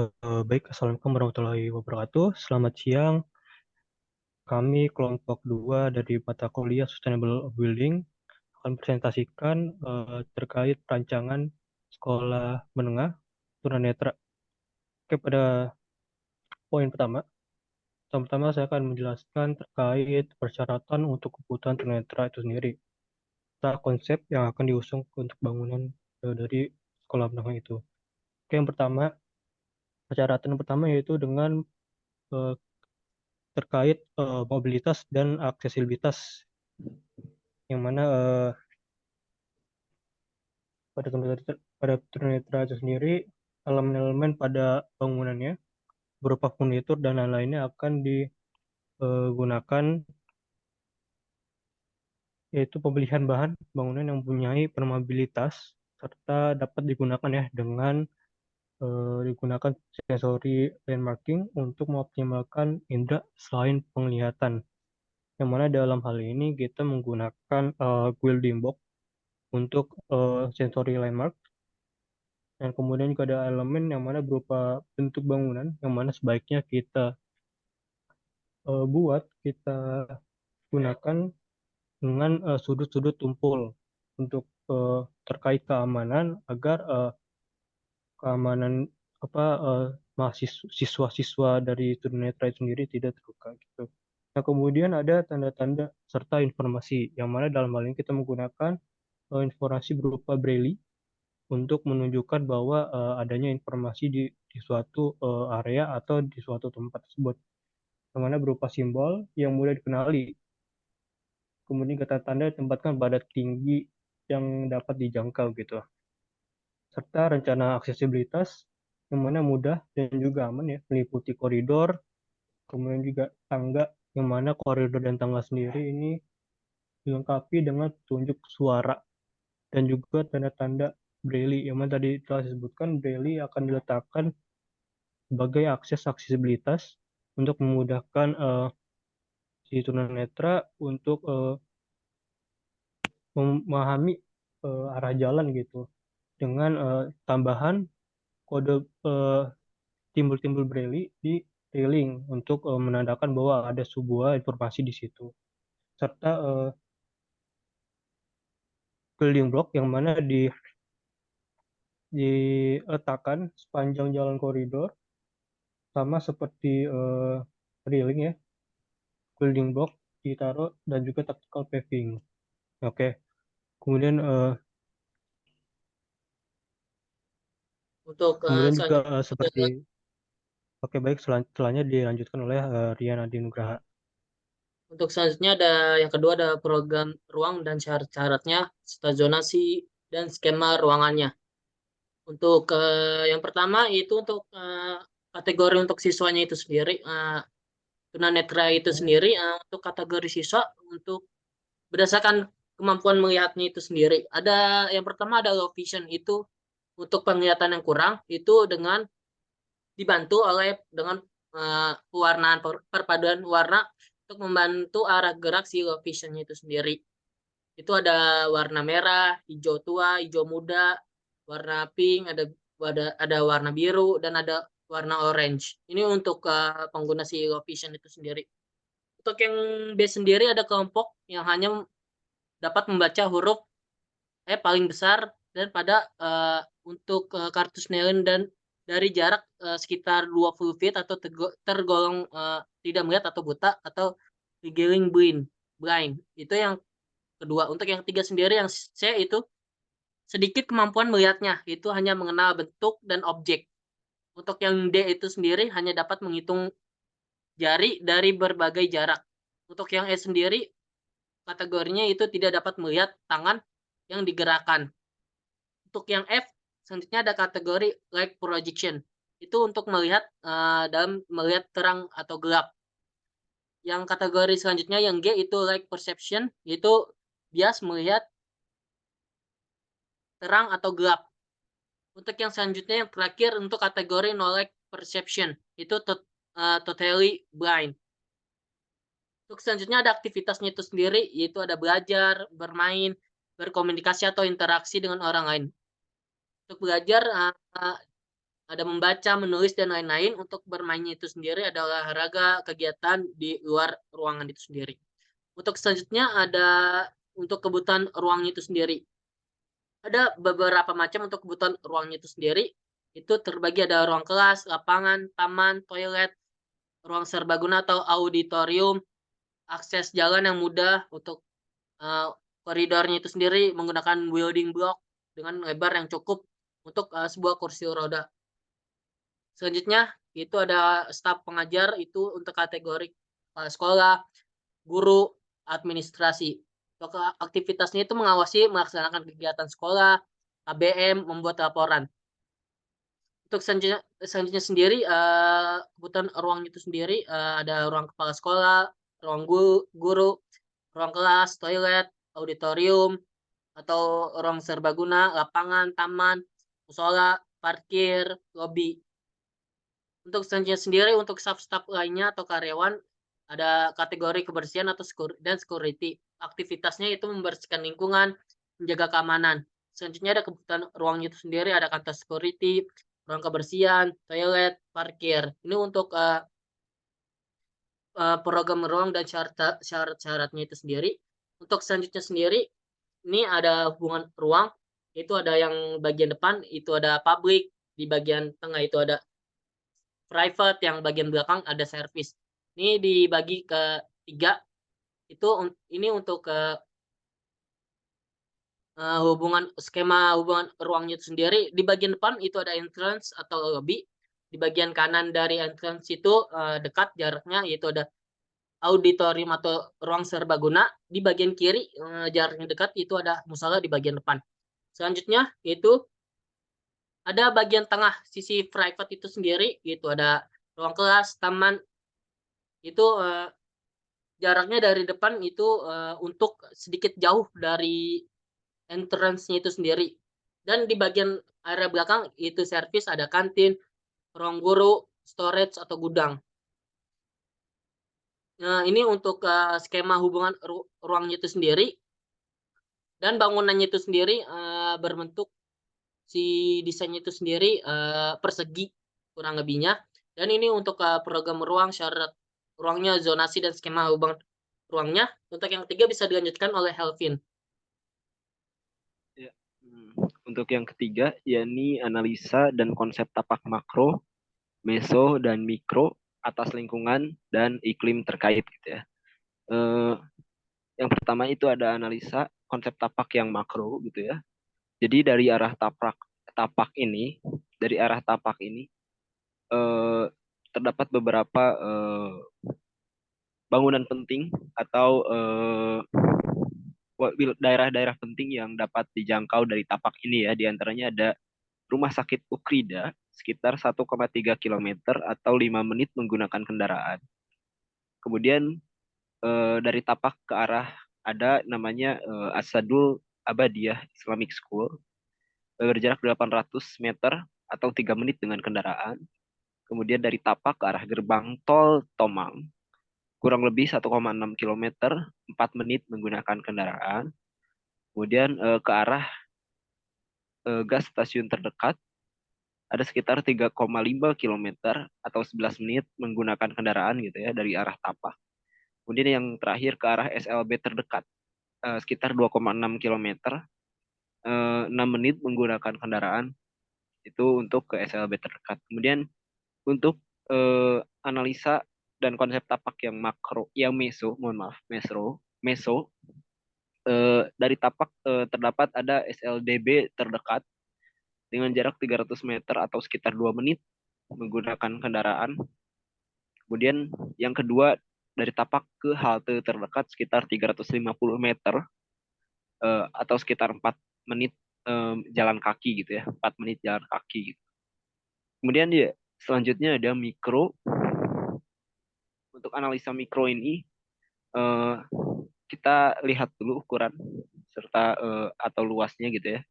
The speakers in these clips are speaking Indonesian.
Baik, Assalamualaikum warahmatullahi wabarakatuh. Selamat siang. Kami kelompok 2 dari mata kuliah Sustainable Building akan presentasikan terkait rancangan sekolah menengah tunanetra. Oke, pada poin pertama. Pertama-tama saya akan menjelaskan terkait persyaratan untuk kebutuhan tunanetra itu sendiri. Serta konsep yang akan diusung untuk bangunan dari sekolah menengah itu. Oke, yang pertama, persyaratan pertama yaitu dengan eh, terkait mobilitas dan aksesibilitas, yang mana pada tunanetra itu sendiri, elemen-elemen pada bangunannya berupa furnitur dan lain-lainnya akan digunakan, yaitu pemilihan bahan bangunan yang mempunyai permeabilitas serta dapat digunakan ya dengan digunakan sensori landmarking untuk mengoptimalkan indera selain penglihatan. Yang mana dalam hal ini kita menggunakan building box untuk sensory landmark, dan kemudian juga ada elemen yang mana berupa bentuk bangunan yang mana sebaiknya kita kita gunakan dengan sudut-sudut tumpul untuk terkait keamanan agar keamanan apa siswa-siswa dari tunanetra itu sendiri tidak terluka gitu. Nah, kemudian ada tanda-tanda serta informasi yang mana dalam hal ini kita menggunakan informasi berupa braille untuk menunjukkan bahwa adanya informasi di suatu area atau di suatu tempat tersebut, yang mana berupa simbol yang mudah dikenali. Kemudian kata tanda ditempatkan pada tinggi yang dapat dijangkau gitu. Serta rencana aksesibilitas yang mana mudah dan juga aman ya, meliputi koridor, kemudian juga tangga, yang mana koridor dan tangga sendiri ini dilengkapi dengan petunjuk suara dan juga tanda-tanda braille, yang mana tadi telah disebutkan braille akan diletakkan sebagai akses aksesibilitas untuk memudahkan si tunanetra untuk memahami arah jalan gitu, dengan tambahan kode eh, timbul-timbul braille di railing untuk menandakan bahwa ada sebuah informasi di situ, serta building block yang mana diletakkan sepanjang jalan koridor, sama seperti railing ya, building block ditaruh dan juga tactical paving. Oke, kemudian Untuk juga selanjutnya seperti oke, baik, selanjutnya dilanjutkan oleh Rian Adi Nugraha. ada yang kedua, ada program ruang dan syarat-syaratnya serta zonasi dan skema ruangannya. Untuk yang pertama itu untuk kategori untuk siswanya itu sendiri, tunanetra itu Oke. sendiri, untuk kategori siswa untuk berdasarkan kemampuan melihatnya itu sendiri. Ada yang pertama ada low vision, itu untuk penglihatan yang kurang itu dengan dibantu oleh dengan pewarnaan perpaduan warna untuk membantu arah gerak si low visionnya itu sendiri. Itu ada warna merah, hijau tua, hijau muda, warna pink, ada warna biru dan ada warna orange. Ini untuk pengguna si low vision itu sendiri. Untuk yang B sendiri ada kelompok yang hanya dapat membaca huruf paling besar dan pada untuk kartu Snellen dan dari jarak sekitar 20 feet atau tergolong tidak melihat atau buta atau legally blind. Itu yang kedua. Untuk yang tiga sendiri yang C itu sedikit kemampuan melihatnya, itu hanya mengenal bentuk dan objek. Untuk yang D itu sendiri hanya dapat menghitung jari dari berbagai jarak. Untuk yang E sendiri kategorinya itu tidak dapat melihat tangan yang digerakkan. Untuk yang F selanjutnya ada kategori light projection. Itu untuk melihat dalam melihat terang atau gelap. Yang kategori selanjutnya yang G itu light perception, yaitu bias melihat terang atau gelap. Untuk yang selanjutnya yang terakhir untuk kategori no light perception, itu totally blind. Untuk selanjutnya ada aktivitasnya itu sendiri, yaitu ada belajar, bermain, berkomunikasi atau interaksi dengan orang lain. Untuk belajar ada membaca, menulis, dan lain-lain. Untuk bermainnya itu sendiri ada olahraga, kegiatan di luar ruangan itu sendiri. Untuk selanjutnya ada untuk kebutuhan ruangnya itu sendiri. Ada beberapa macam untuk kebutuhan ruangnya itu sendiri. Itu terbagi ada ruang kelas, lapangan, taman, toilet, ruang serbaguna atau auditorium, akses jalan yang mudah untuk koridornya itu sendiri menggunakan building block dengan lebar yang cukup untuk sebuah kursi roda. Selanjutnya itu ada staf pengajar itu untuk kategori sekolah, guru, administrasi. Untuk aktivitasnya itu mengawasi melaksanakan kegiatan sekolah, KBM, membuat laporan. Untuk selanjutnya sendiri kebutuhan ruang itu sendiri ada ruang kepala sekolah, ruang guru, ruang kelas, toilet, auditorium, atau ruang serbaguna, lapangan, taman, musola, parkir, lobi. Untuk selanjutnya sendiri untuk staf-staf lainnya atau karyawan ada kategori kebersihan atau dan security. Aktivitasnya itu membersihkan lingkungan, menjaga keamanan. Selanjutnya ada kebutuhan ruangnya itu sendiri ada kantor security, ruang kebersihan, toilet, parkir. Ini untuk program ruang dan syarat-syaratnya itu sendiri. Untuk selanjutnya sendiri ini ada hubungan ruang, itu ada yang bagian depan itu ada public, di bagian tengah itu ada private, yang bagian belakang ada service. Ini dibagi ke 3, itu ini untuk skema hubungan ruangnya itu sendiri. Di bagian depan itu ada entrance atau lobby. Di bagian kanan dari entrance itu dekat jaraknya yaitu ada auditorium atau ruang serbaguna. Di bagian kiri jaraknya dekat itu ada musola di bagian depan. Selanjutnya itu ada bagian tengah sisi private itu sendiri, itu ada ruang kelas, taman, itu jaraknya dari depan itu untuk sedikit jauh dari entrance-nya itu sendiri. Dan di bagian area belakang itu servis, ada kantin, ruang guru, storage atau gudang. Nah, ini untuk skema hubungan ruangnya itu sendiri. Dan bangunannya itu sendiri berbentuk si desainnya itu sendiri persegi kurang lebihnya. Dan ini untuk program ruang, syarat ruangnya, zonasi dan skema hubungan ruangnya. Untuk yang ketiga bisa dilanjutkan oleh Helvin. Ya. Untuk yang ketiga, yakni analisa dan konsep tapak makro, meso, dan mikro atas lingkungan dan iklim terkait gitu ya. Yang pertama itu ada analisa konsep tapak yang makro gitu ya. Jadi dari arah tapak ini, dari arah tapak ini eh, terdapat beberapa bangunan penting atau daerah-daerah penting yang dapat dijangkau dari tapak ini ya. Di antaranya ada Rumah Sakit Ukrida sekitar 1,3 kilometer atau 5 menit menggunakan kendaraan. Kemudian dari tapak ke arah ada namanya Asadul Abadiyah Islamic School berjarak 800 meter atau 3 menit dengan kendaraan. Kemudian dari tapak ke arah gerbang tol Tomang kurang lebih 1,6 kilometer 4 menit menggunakan kendaraan. Kemudian ke arah gas stasiun terdekat ada sekitar 3,5 kilometer atau 11 menit menggunakan kendaraan gitu ya dari arah Tapak. Kemudian yang terakhir ke arah SLB terdekat sekitar 2,6 kilometer 6 menit menggunakan kendaraan itu untuk ke SLB terdekat. Kemudian untuk analisa dan konsep tapak yang makro, yang meso, mohon maaf, meso dari tapak terdapat ada SLDB terdekat dengan jarak 300 meter atau sekitar 2 menit menggunakan kendaraan. Kemudian yang kedua dari tapak ke halte terdekat sekitar 350 meter atau sekitar 4 menit jalan kaki gitu ya, 4 menit jalan kaki gitu. Kemudian ya selanjutnya ada mikro. Untuk analisa mikro ini kita lihat dulu ukuran serta atau luasnya gitu ya.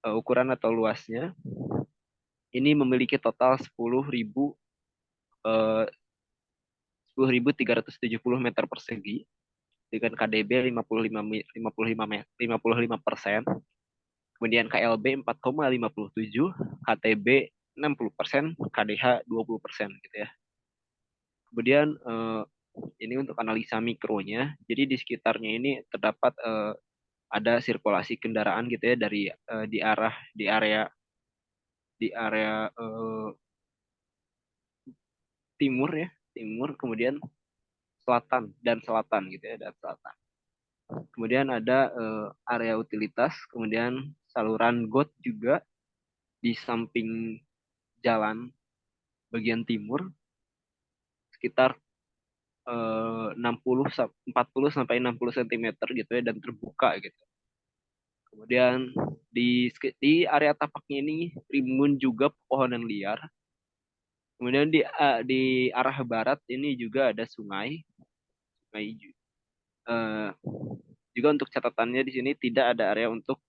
Ukuran atau luasnya ini memiliki total 10.370 meter persegi dengan KDB 55%. kemudian KLB 4,57, KTB 60%, KDH 20% gitu ya. Kemudian ini untuk analisa mikronya. Jadi di sekitarnya ini terdapat ada sirkulasi kendaraan gitu ya dari di area timur ya, timur, kemudian selatan gitu ya, dan selatan. Kemudian ada area utilitas, kemudian saluran got juga di samping jalan bagian timur sekitar 40 sampai 60 cm gitu ya, dan terbuka gitu. Kemudian di area tapaknya ini rimbun juga pepohonan liar. Kemudian di arah barat ini juga ada sungai. Eh, juga untuk catatannya di sini tidak ada area untuk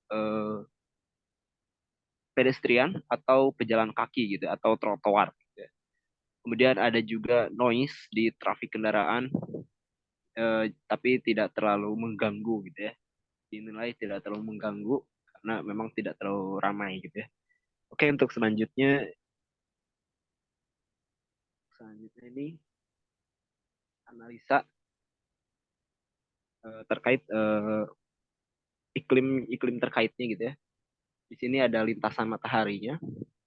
pedestrian atau pejalan kaki gitu atau trotoar gitu ya. Kemudian ada juga noise di trafik kendaraan, tapi tidak terlalu mengganggu gitu ya. Dinilai tidak terlalu mengganggu karena memang tidak terlalu ramai gitu ya. Oke, untuk selanjutnya ini analisa terkait iklim terkaitnya gitu ya. Di sini ada lintasan mataharinya.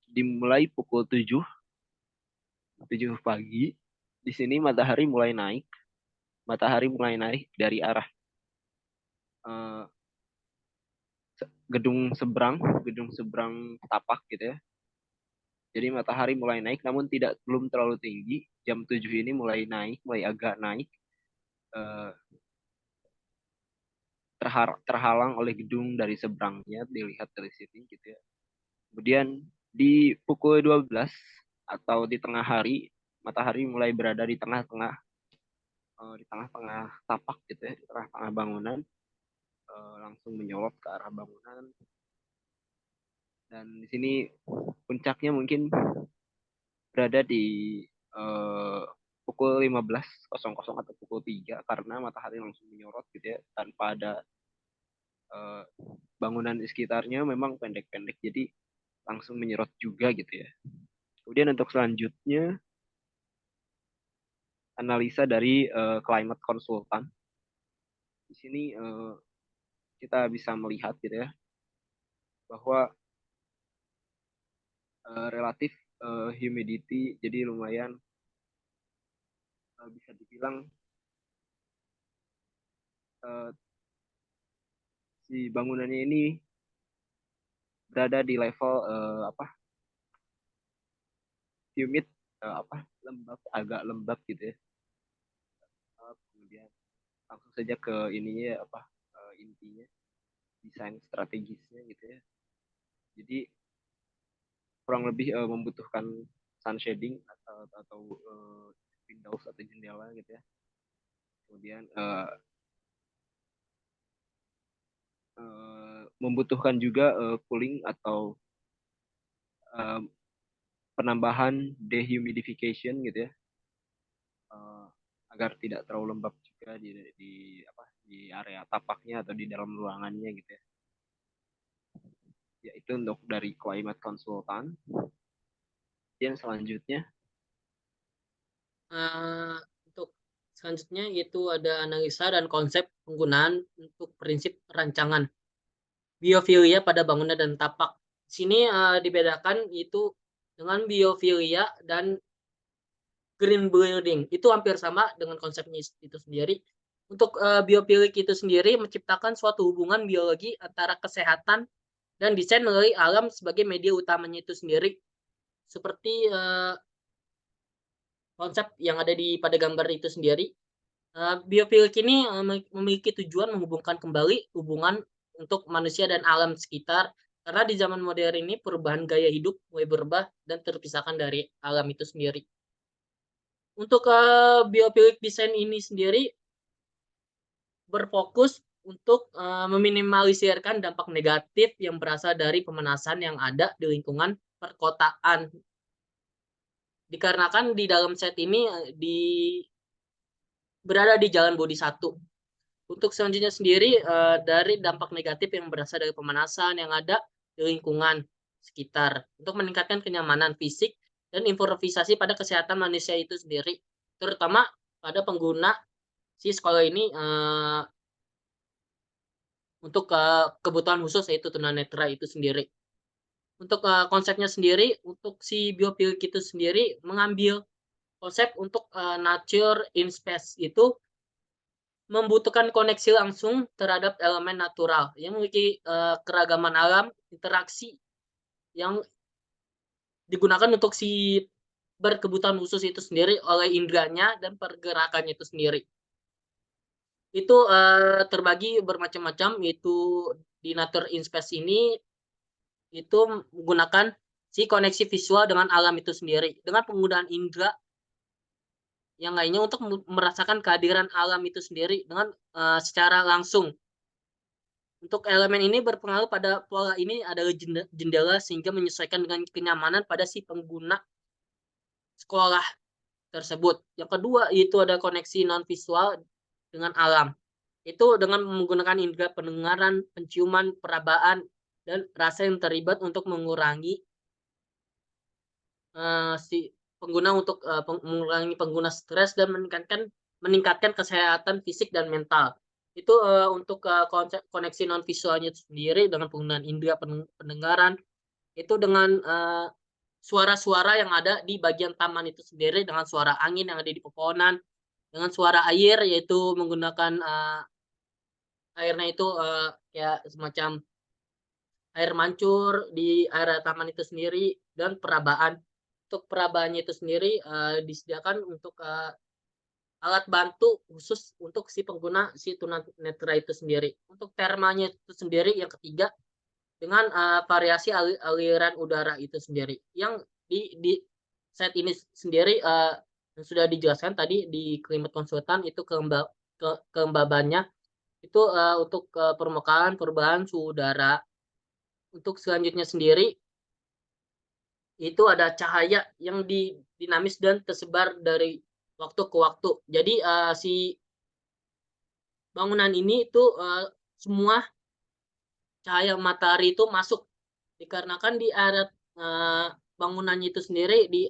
Dimulai pukul 7 pagi. Di sini matahari mulai naik. Matahari mulai naik dari arah gedung seberang tapak gitu ya. Jadi matahari mulai naik namun belum terlalu tinggi. Jam 7 ini mulai naik, mulai agak naik. Terhalang oleh gedung dari seberangnya, dilihat dari sini gitu ya. Kemudian di pukul 12 atau di tengah hari, matahari mulai berada di tengah-tengah tapak gitu ya, di tengah-tengah bangunan, langsung menyorot ke arah bangunan. Dan di sini puncaknya mungkin berada di pukul 15.00 atau pukul 3 karena matahari langsung menyorot gitu ya, tanpa ada bangunan di sekitarnya, memang pendek-pendek, jadi langsung menyerot juga gitu ya. Kemudian untuk selanjutnya analisa dari climate consultant. Di sini kita bisa melihat gitu ya bahwa relatif humidity jadi lumayan bisa dibilang si bangunannya ini berada di level humid, lembab, agak lembab gitu ya. Kemudian langsung saja ke ininya intinya desain strategisnya gitu ya. Jadi kurang lebih membutuhkan sun shading atau windows atau jendela gitu ya. Kemudian membutuhkan juga cooling atau penambahan dehumidification gitu ya, agar tidak terlalu lembab juga di area tapaknya atau di dalam ruangannya gitu ya. Ya, itu untuk dari climate consultant. Dan selanjutnya untuk selanjutnya yaitu ada analisa dan konsep penggunaan untuk prinsip rancangan biofilia pada bangunan dan tapak. Di sini dibedakan itu dengan biofilia dan green building. Itu hampir sama dengan konsepnya itu sendiri. Untuk biofilik itu sendiri menciptakan suatu hubungan biologi antara kesehatan dan desain melalui alam sebagai media utamanya itu sendiri. Seperti konsep yang ada pada gambar itu sendiri. Biofilik ini memiliki tujuan menghubungkan kembali hubungan untuk manusia dan alam sekitar. Karena di zaman modern ini perubahan gaya hidup mulai berubah dan terpisahkan dari alam itu sendiri. Untuk biofilik desain ini sendiri berfokus untuk meminimalisirkan dampak negatif yang berasal dari pemanasan yang ada di lingkungan perkotaan. Dikarenakan di dalam set ini berada di Jalan Bodi 1. Untuk selanjutnya sendiri dari dampak negatif yang berasal dari pemanasan yang ada di lingkungan sekitar untuk meningkatkan kenyamanan fisik dan improvisasi pada kesehatan manusia itu sendiri, terutama pada pengguna si sekolah ini untuk kebutuhan khusus yaitu tunanetra itu sendiri. Untuk konsepnya sendiri, untuk si biofilik itu sendiri mengambil konsep untuk nature in space itu membutuhkan koneksi langsung terhadap elemen natural yang memiliki keragaman alam, interaksi yang digunakan untuk si berkebutuhan khusus itu sendiri oleh indranya dan pergerakannya itu sendiri. Itu terbagi bermacam-macam, itu di nature in space ini itu menggunakan si koneksi visual dengan alam itu sendiri dengan penggunaan indera yang lainnya untuk merasakan kehadiran alam itu sendiri dengan secara langsung. Untuk elemen ini berpengaruh pada pola ini adalah jendela sehingga menyesuaikan dengan kenyamanan pada si pengguna sekolah tersebut. Yang kedua itu ada koneksi non visual dengan alam. Itu dengan menggunakan indera pendengaran, penciuman, perabaan, dan rasa yang terlibat untuk mengurangi si pengguna untuk mengurangi pengguna stres dan meningkatkan kesehatan fisik dan mental. Itu untuk konsep koneksi non visualnya sendiri dengan penggunaan indera pendengaran itu dengan suara-suara yang ada di bagian taman itu sendiri dengan suara angin yang ada di pepohonan, dengan suara air yaitu menggunakan airnya itu kayak semacam air mancur di area taman itu sendiri dan perabaan. Untuk perabaannya itu sendiri disediakan untuk alat bantu khusus untuk si pengguna si tunanetra itu sendiri. Untuk termanya itu sendiri yang ketiga dengan variasi aliran udara itu sendiri yang di set ini sendiri yang sudah dijelaskan tadi di Climate Konsultan itu kelembabannya itu untuk permukaan perubahan suhu udara. Untuk selanjutnya sendiri itu ada cahaya yang dinamis dan tersebar dari waktu ke waktu. Jadi si bangunan ini itu semua cahaya matahari itu masuk dikarenakan di area bangunannya itu sendiri di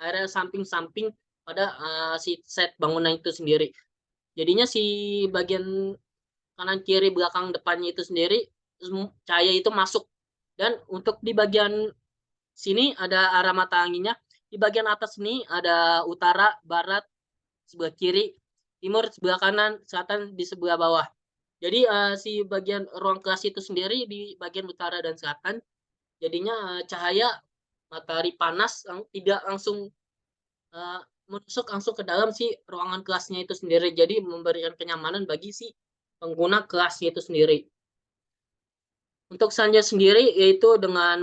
area samping-samping pada si set bangunan itu sendiri. Jadinya si bagian kanan kiri belakang depannya itu sendiri cahaya itu masuk. Dan untuk di bagian sini ada arah mata anginnya. Di bagian atas ini ada utara, barat, sebelah kiri, timur, sebelah kanan, selatan di sebelah bawah. Jadi si bagian ruang kelas itu sendiri di bagian utara dan selatan. Jadinya cahaya matahari panas tidak langsung masuk langsung ke dalam si ruangan kelasnya itu sendiri. Jadi memberikan kenyamanan bagi si pengguna kelasnya itu sendiri. Untuk selanjutnya sendiri yaitu dengan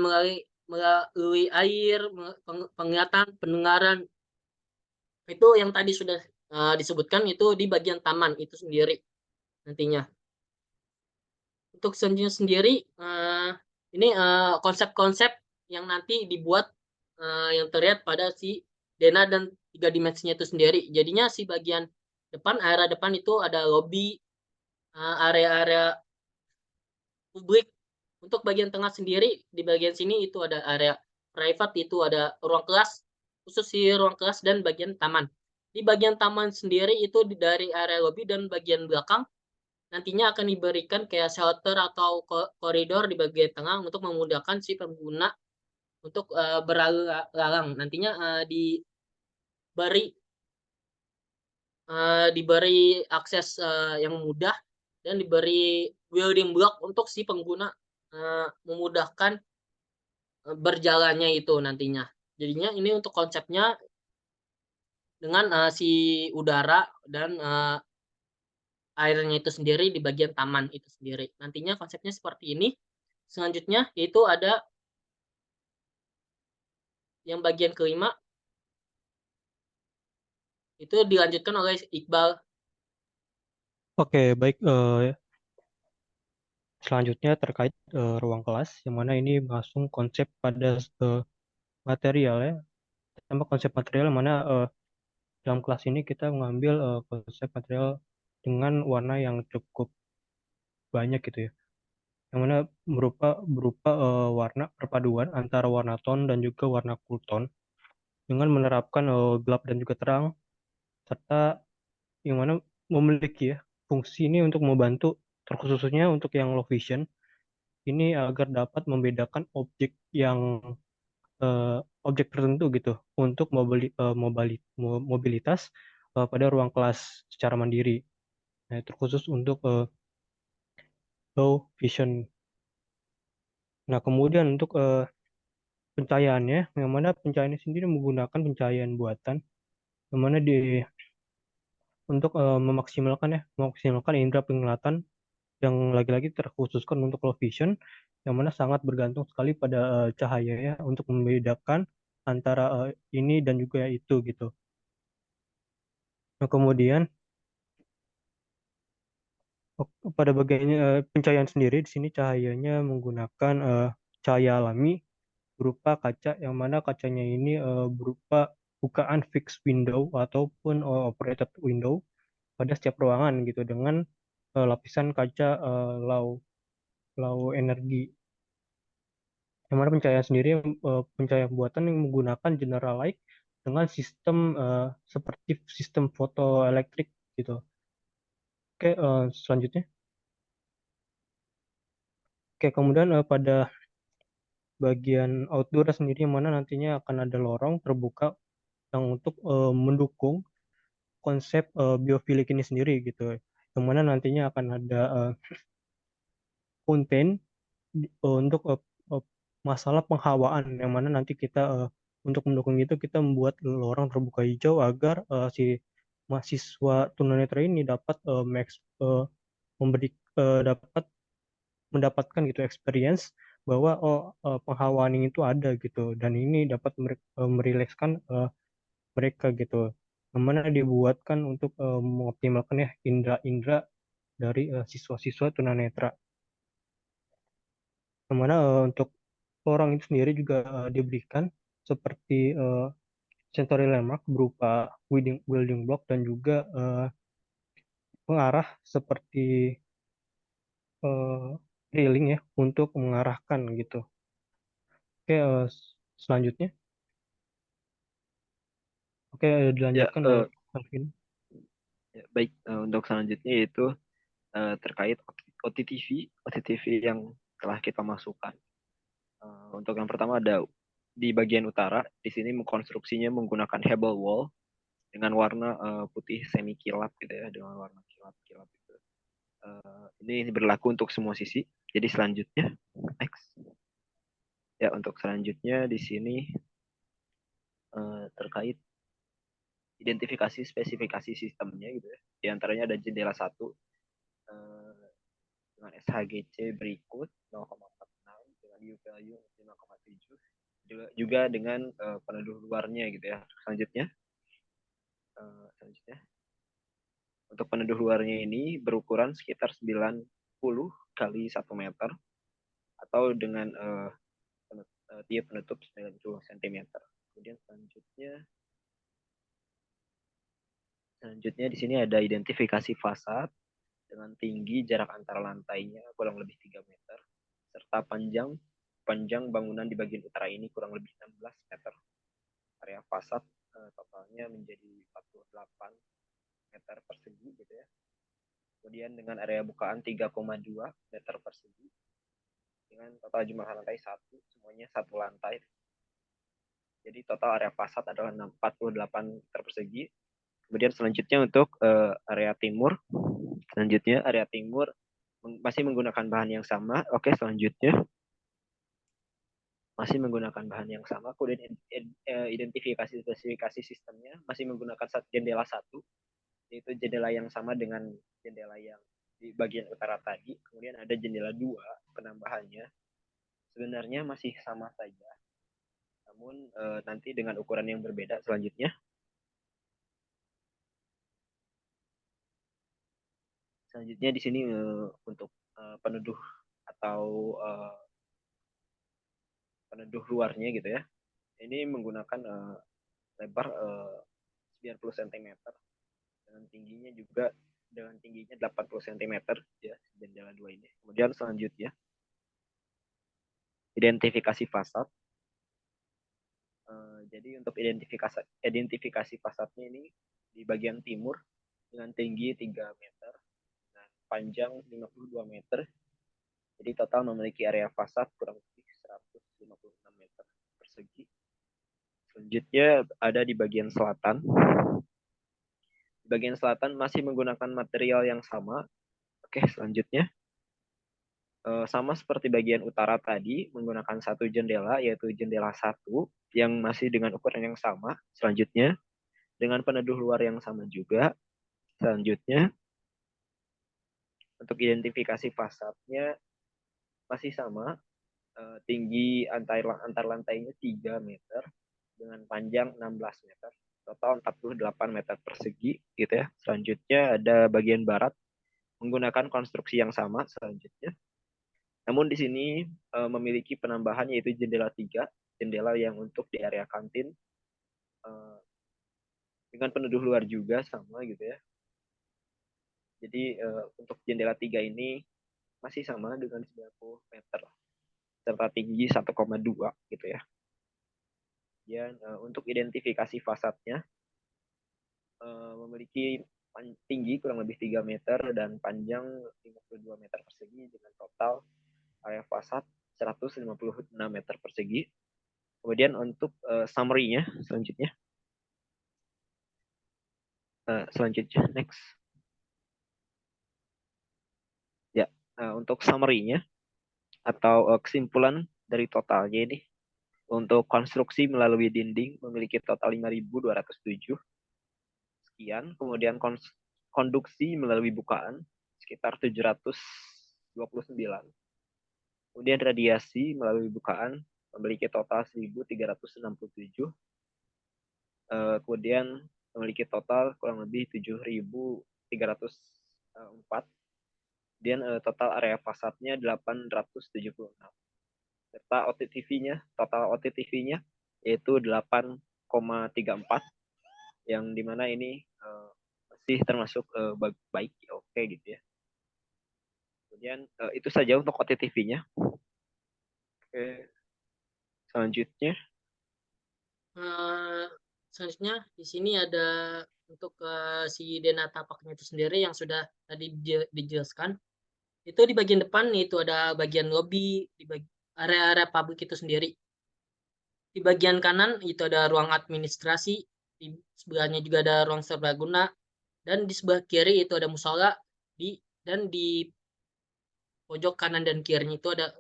melalui air, penglihatan, pendengaran. Itu yang tadi sudah disebutkan itu di bagian taman itu sendiri nantinya. Untuk selanjutnya sendiri ini konsep-konsep yang nanti dibuat yang terlihat pada si Dena dan 3 dimensinya itu sendiri. Jadinya si bagian depan, area depan itu ada lobby, area-area publik. Untuk bagian tengah sendiri, di bagian sini itu ada area private, itu ada ruang kelas, khusus di ruang kelas dan bagian taman. Di bagian taman sendiri itu dari area lobby dan bagian belakang, nantinya akan diberikan kayak shelter atau koridor di bagian tengah untuk memudahkan si pengguna untuk berlalu lalang. Nantinya diberi akses yang mudah dan diberi building block untuk si pengguna memudahkan berjalannya itu nantinya. Jadinya ini untuk konsepnya dengan si udara dan airnya itu sendiri di bagian taman itu sendiri. Nantinya konsepnya seperti ini. Selanjutnya yaitu ada yang bagian kelima itu dilanjutkan oleh Iqbal. Oke, baik. Selanjutnya terkait ruang kelas, yang mana ini langsung konsep pada material ya. Pertama konsep material yang mana dalam kelas ini kita mengambil konsep material dengan warna yang cukup banyak gitu ya. yang mana berupa berupa warna perpaduan antara warna tone dan juga warna cool tone dengan menerapkan gelap dan juga terang, serta yang mana memiliki ya fungsi ini untuk membantu terkhususnya untuk yang low vision ini agar dapat membedakan eh, objek tertentu gitu untuk mobilitas pada ruang kelas secara mandiri. Nah, terkhusus untuk low vision. Nah, kemudian untuk pencahayaannya, yang mana pencahayaannya sendiri menggunakan pencahayaan buatan, yang mana untuk memaksimalkan indera penglihatan yang lagi-lagi terkhususkan untuk low vision, yang mana sangat bergantung sekali pada cahaya ya untuk membedakan antara ini dan juga itu gitu. Nah, kemudian pada bagian pencahayaan sendiri di sini cahayanya menggunakan cahaya alami berupa kaca yang mana kacanya ini berupa bukaan fixed window ataupun operated window pada setiap ruangan gitu dengan lapisan kaca low energi. Yang mana pencahayaan sendiri pencahayaan buatan yang menggunakan general light dengan sistem seperti sistem fotoelektrik gitu. Oke, selanjutnya. Oke, kemudian pada bagian outdoor sendiri yang mana nantinya akan ada lorong terbuka yang untuk mendukung konsep biofilik ini sendiri gitu. Yang mana nantinya akan ada fountain untuk masalah penghawaan yang mana nanti kita untuk mendukung itu kita membuat lorong terbuka hijau agar si mahasiswa tunanetra ini dapat memberi dapat mendapatkan gitu experience bahwa penghawaan ini itu ada gitu dan ini dapat merilekskan mereka gitu. Yang mana dibuatkan untuk mengoptimalkan ya indera-indera dari siswa-siswa tunanetra. Yang mana untuk orang itu sendiri juga diberikan seperti sensory landmark berupa building block dan juga pengarah seperti eh, railing ya untuk mengarahkan gitu. Oke, selanjutnya. Oke, Ya, dilanjutkan oleh Alvin. ya, baik. Untuk selanjutnya yaitu terkait OTTV, OTTV yang telah kita masukkan. Untuk yang pertama ada di bagian utara, di sini konstruksinya menggunakan Hebel wall dengan warna putih semi kilap gitu ya, dengan warna kilap-kilap itu. Ini berlaku untuk semua sisi. Jadi selanjutnya, next. Ya, untuk selanjutnya di sini terkait identifikasi spesifikasi sistemnya gitu ya. Di antaranya ada jendela satu dengan SHGC berikut 0,46 dengan U value 5,7 juga dengan peneduh luarnya gitu ya. Selanjutnya untuk peneduh luarnya ini berukuran sekitar 90 kali 1 meter atau dengan tiap penutup 90 cm. Kemudian selanjutnya di sini ada identifikasi fasad dengan tinggi jarak antara lantainya kurang lebih 3 meter serta panjang bangunan di bagian utara ini kurang lebih 16 meter. Area fasad totalnya menjadi 48 meter persegi gitu ya. Kemudian dengan area bukaan 3,2 meter persegi dengan total jumlah lantai satu, semuanya satu lantai. Jadi total area fasad adalah 48 meter persegi. Kemudian selanjutnya untuk area timur, masih menggunakan bahan yang sama. Oke, selanjutnya masih menggunakan bahan yang sama. Kemudian identifikasi spesifikasi sistemnya masih menggunakan jendela satu, yaitu jendela yang sama dengan jendela yang di bagian utara tadi. Kemudian ada jendela dua penambahannya. Sebenarnya masih sama saja, namun nanti dengan ukuran yang berbeda selanjutnya. Selanjutnya di sini untuk peneduh atau peneduh luarnya gitu ya. Ini menggunakan lebar 90 cm dengan tingginya 80 cm ya jendela dua ini. Kemudian selanjutnya identifikasi fasad. Jadi untuk identifikasi fasadnya ini di bagian timur dengan tinggi 3 meter dan panjang 52 meter. Jadi total memiliki area fasad kurang lebih 156 meter persegi. Selanjutnya ada di bagian selatan. Di bagian selatan masih menggunakan material yang sama. Oke, selanjutnya. Sama seperti bagian utara tadi, menggunakan satu jendela, yaitu jendela 1, yang masih dengan ukuran yang sama. Selanjutnya, dengan peneduh luar yang sama juga. Selanjutnya, untuk identifikasi fasadnya masih sama, tinggi antar lantainya 3 meter, dengan panjang 16 meter, total 48 meter persegi, gitu ya. Selanjutnya ada bagian barat, menggunakan konstruksi yang sama. Selanjutnya, namun di sini memiliki penambahan yaitu jendela 3, jendela yang untuk di area kantin dengan peneduh luar juga sama gitu ya. Jadi untuk jendela 3 ini masih sama dengan 90 meter serta tinggi 1,2 gitu ya. Dan untuk identifikasi fasadnya memiliki tinggi kurang lebih 3 meter dan panjang 52 meter persegi dengan total area fasad 156 meter persegi. Kemudian untuk summary-nya selanjutnya. Selanjutnya, next. Ya, untuk summary-nya atau kesimpulan dari totalnya ini. Untuk konstruksi melalui dinding memiliki total 5.207 sekian. Kemudian konduksi melalui bukaan sekitar 729. Kemudian radiasi melalui bukaan memiliki total 1.367. Kemudian memiliki total kurang lebih 7.304. Kemudian total area fasadnya 876. Serta total OTTV-nya yaitu 8,34, yang dimana ini masih termasuk baik, oke gitu ya. Kemudian itu saja untuk OTTV-nya. Oke. Selanjutnya. Selanjutnya di sini ada untuk si denah tapaknya itu sendiri yang sudah tadi dijelaskan. Itu di bagian depan itu ada bagian lobby, di area-area pabrik itu sendiri. Di bagian kanan itu ada ruang administrasi, di sebelahnya juga ada ruang serbaguna, dan di sebelah kiri itu ada musola, dan di pojok kanan dan kirinya itu ada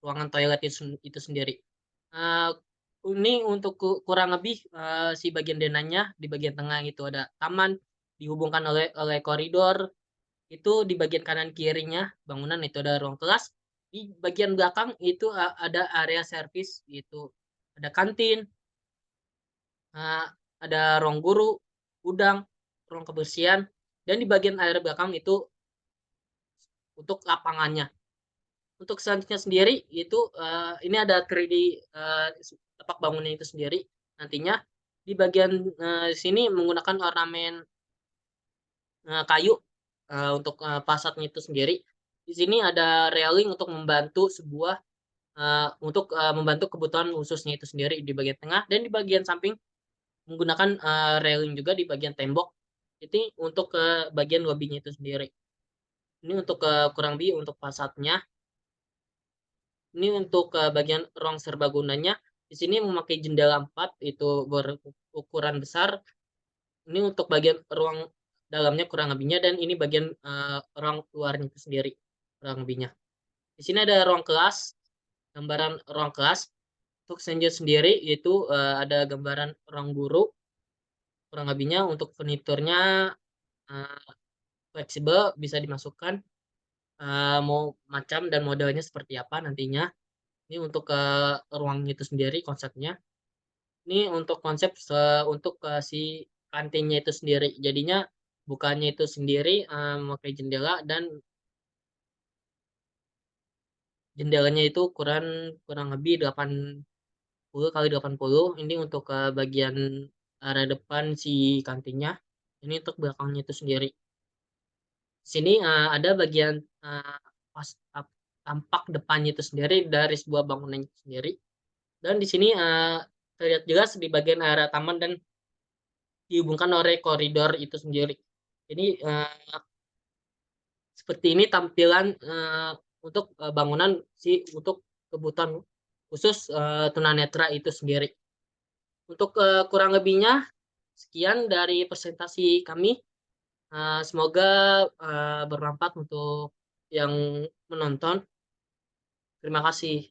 ruangan toilet itu sendiri. Ini untuk kurang lebih si bagian denahnya, di bagian tengah itu ada taman dihubungkan oleh koridor. Itu di bagian kanan kirinya bangunan itu ada ruang kelas. Di bagian belakang itu ada area servis, itu ada kantin, ada ruang guru, gudang, ruang kebersihan, dan di bagian area belakang itu untuk lapangannya. Untuk selanjutnya sendiri itu ini ada 3D tapak bangunan itu sendiri. Nantinya di bagian sini menggunakan ornamen kayu untuk fasadnya itu sendiri. Di sini ada railing untuk membantu membantu kebutuhan khususnya itu sendiri di bagian tengah, dan di bagian samping menggunakan railing juga di bagian tembok. Itu untuk bagian lobbynya itu sendiri. Ini untuk kurang lebih untuk fasadnya. Ini untuk bagian ruang serbagunanya. Di sini memakai jendela 4 itu berukuran besar. Ini untuk bagian ruang dalamnya kurang lebihnya, dan ini bagian ruang luarnya itu sendiri kurang lebihnya. Di sini ada ruang kelas, gambaran ruang kelas. Untuk senja sendiri itu ada gambaran ruang guru kurang lebihnya. Untuk furniturnya fleksibel, bisa dimasukkan mau macam dan modelnya seperti apa nantinya. Ini untuk ruang itu sendiri konsepnya. Ini untuk konsep untuk si kantinnya itu sendiri. Jadinya bukanya itu sendiri memakai jendela, dan jendelanya itu kurang lebih 80 kali 80. Ini untuk bagian area depan si kantinnya. Ini untuk belakangnya itu sendiri. Sini ada bagian tampak depannya itu sendiri dari sebuah bangunan itu sendiri. Dan di sini terlihat jelas di bagian area taman dan dihubungkan oleh koridor itu sendiri. Ini seperti ini tampilan untuk bangunan untuk kebutuhan khusus tunanetra itu sendiri. Untuk kurang lebihnya sekian dari presentasi kami. Semoga bermanfaat untuk yang menonton. Terima kasih.